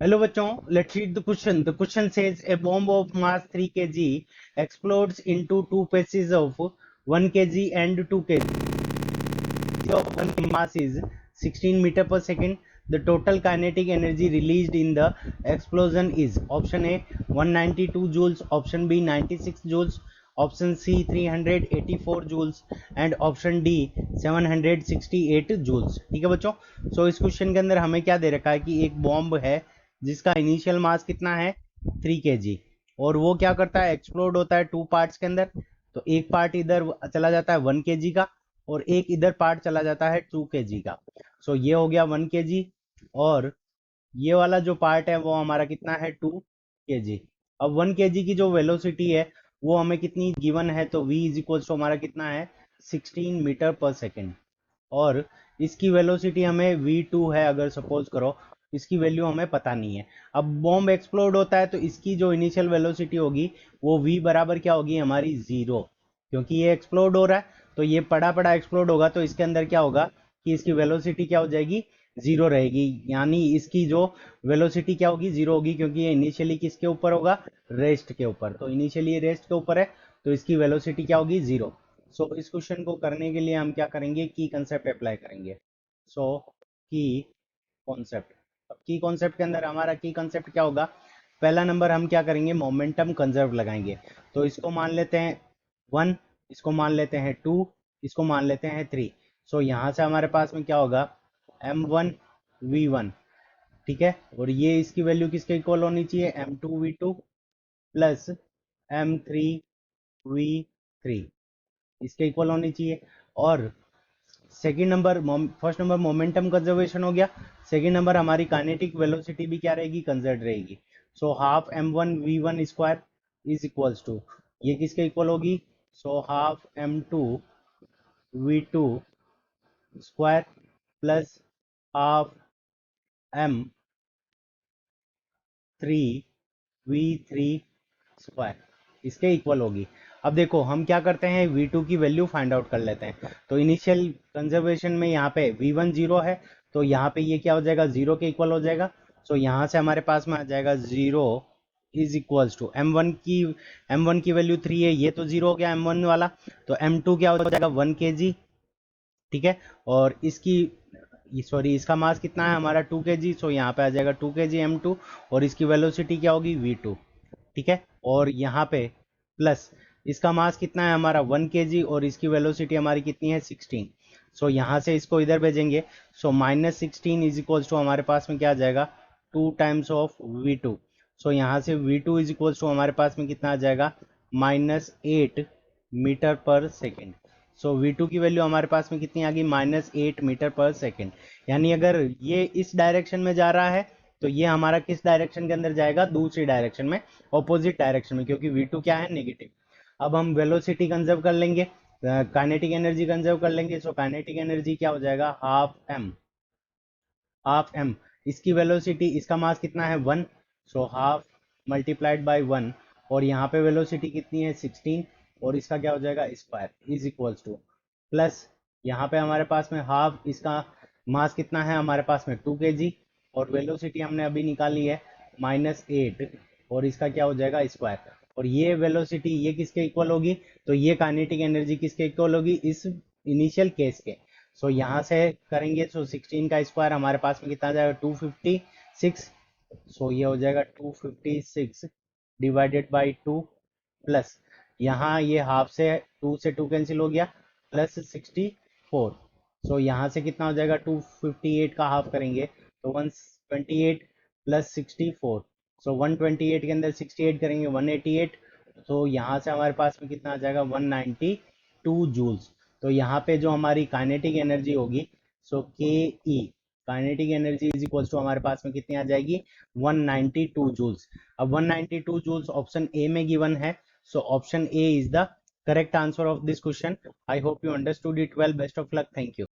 Hello बच्चों, let's read the question. The question says a bomb of mass 3 kg explodes into two pieces of 1 kg and 2 kg of one mass is 16 meter per second. The total kinetic energy released in the explosion is option A 192 joules, option B 96 joules, option C 384 joules and option D 768 joules. ठीक है बच्चों, सो इस question के अंदर हमें क्या दे रखा है कि एक बॉम्ब है जिसका इनिशियल मास कितना है 3 kg और वो क्या करता है, एक्सप्लोड होता है टू पार्ट्स के अंदर। तो एक पार्ट इधर चला जाता है 1 kg का और एक इधर पार्ट चला जाता है 2 kg का। सो ये हो गया 1 kg और ये वाला जो पार्ट है वो हमारा कितना है 2 kg। अब 1 kg की जो वेलोसिटी है वो हमें कितनी गिवन है, तो v इज इक्वल टू हमारा कितना है 16 मीटर पर सेकेंड और इसकी वेलोसिटी हमें v2 है, अगर सपोज करो इसकी वैल्यू हमें पता नहीं है। अब बॉम्ब एक्सप्लोड होता है तो इसकी जो इनिशियल वेलोसिटी होगी वो v बराबर क्या होगी हमारी जीरो, क्योंकि ये एक्सप्लोड हो रहा है तो ये पड़ा पड़ा एक्सप्लोड होगा तो इसके अंदर क्या होगा कि इसकी वेलोसिटी क्या हो जाएगी, जीरो रहेगी। यानी इसकी जो वेलोसिटी क्या होगी, जीरो होगी, क्योंकि ये इनिशियली किसके ऊपर होगा, रेस्ट के ऊपर। तो इनिशियली ये रेस्ट के ऊपर है तो इसकी वेलोसिटी क्या होगी, जीरो। सो इस क्वेश्चन को करने के लिए हम क्या करेंगे, की कंसेप्ट अप्लाई करेंगे। सो की कॉन्सेप्ट, अब की कॉन्सेप्ट के अंदर हमारा की कॉन्सेप्ट क्या होगा, पहला नंबर हम क्या करेंगे, मोमेंटम कंजर्व लगाएंगे। तो इसको मान लेते हैं 1, इसको मान लेते हैं 2, इसको मान लेते हैं 3। सो यहाँ से हमारे पास में क्या होगा m1v1, ठीक है, और ये इसकी वैल्यू किसके इक्वल होनी चाहिए, m2v2 प्लस m3v3 इसके इक्वल होनी चाहिए। और second number, first number momentum conservation हो गया, सेकेंड नंबर हमारी काइनेटिक वेलोसिटी भी क्या रहेगी, कंजर्व रहेगी। So half m1v1 square is equals to, ये किसके इक्वल होगी, so half m2v2 square plus half m3v3 square इसके इक्वल होगी। अब देखो हम क्या करते हैं, v2 की वैल्यू फाइंड आउट कर लेते हैं। तो इनिशियल कंजर्वेशन में यहाँ पे v1 जीरो है तो यहाँ पे ये क्या हो जाएगा, जीरो के इक्वल हो जाएगा। तो यहाँ से हमारे पास में आ जाएगा zero is equals to m1 की वैल्यू 3 है, ये तो जीरो हो गया m1 वाला। तो m2 क्या हो जाएगा 1 kg, ठीक है, और इसकी सॉरी इसका मास कितना है हमारा 2 kg। सो यहाँ पे आ जाएगा 2 kg m2 और इसकी वेलोसिटी क्या होगी v2, ठीक है। और यहाँ पे प्लस इसका मास कितना है हमारा 1 kg और इसकी वेलोसिटी हमारी कितनी है 16। सो यहाँ से इसको इधर भेजेंगे। सो -16 इज इक्वल्स टू हमारे पास में क्या आ जाएगा 2 टाइम्स ऑफ v2। सो यहाँ से v2 इज इक्वल्स टू हमारे पास में कितना आ जाएगा -8 मीटर पर सेकेंड। सो v2 की वैल्यू हमारे पास में कितनी आ गई, -8 मीटर पर सेकेंड। यानी अगर ये इस डायरेक्शन में जा रहा है तो ये हमारा किस डायरेक्शन के अंदर जाएगा, दूसरी डायरेक्शन में, ऑपोजिट डायरेक्शन में, क्योंकि v2 क्या है, नेगेटिव। अब हम वेलोसिटी कंजर्व कर लेंगे, काइनेटिक एनर्जी कंजर्व कर लेंगे। सो काइनेटिक एनर्जी क्या हो जाएगा, हाफ m इसकी वेलोसिटी, इसका मास कितना है 1, सो हाफ मल्टीप्लाइड बाय 1 और यहाँ पे वेलोसिटी कितनी है 16 और इसका क्या हो जाएगा square is equals two plus यहाँ पे हमारे पास में हाफ, इसका मास कितना है हमारे पास में 2 kg और वेलोसिटी हमने अभी निकाली है -8 और इसका क्या हो जाएगा स्क्वायर। और ये वेलोसिटी ये किसके इक्वल होगी, तो ये काइनेटिक एनर्जी किसके इक्वल होगी, इस इनिशियल केस के। सो यहाँ से करेंगे, सो 16 का स्क्वायर हमारे पास में कितना आ जाएगा 256। सो ये हो जाएगा 256 डिवाइडेड बाई 2 प्लस यहाँ ये हाफ से 2 से 2 कैंसिल हो गया प्लस 64। सो यहाँ से कितना हो जाएगा 258 का हाफ करेंगे तो 128 प्लस 64। सो 128 के अंदर 68 करेंगे 188। तो यहाँ से हमारे पास में कितना आ जाएगा 192 जूल्स। तो यहाँ पे जो हमारी काइनेटिक एनर्जी होगी, so K E kinetic energy is equals to हमारे पास में कितनी आ जाएगी 192 जूल्स। अब 192 जूल्स ऑप्शन ए में गिवन है, so option A is the correct answer of this question. I hope you understood it well, best of luck, thank you.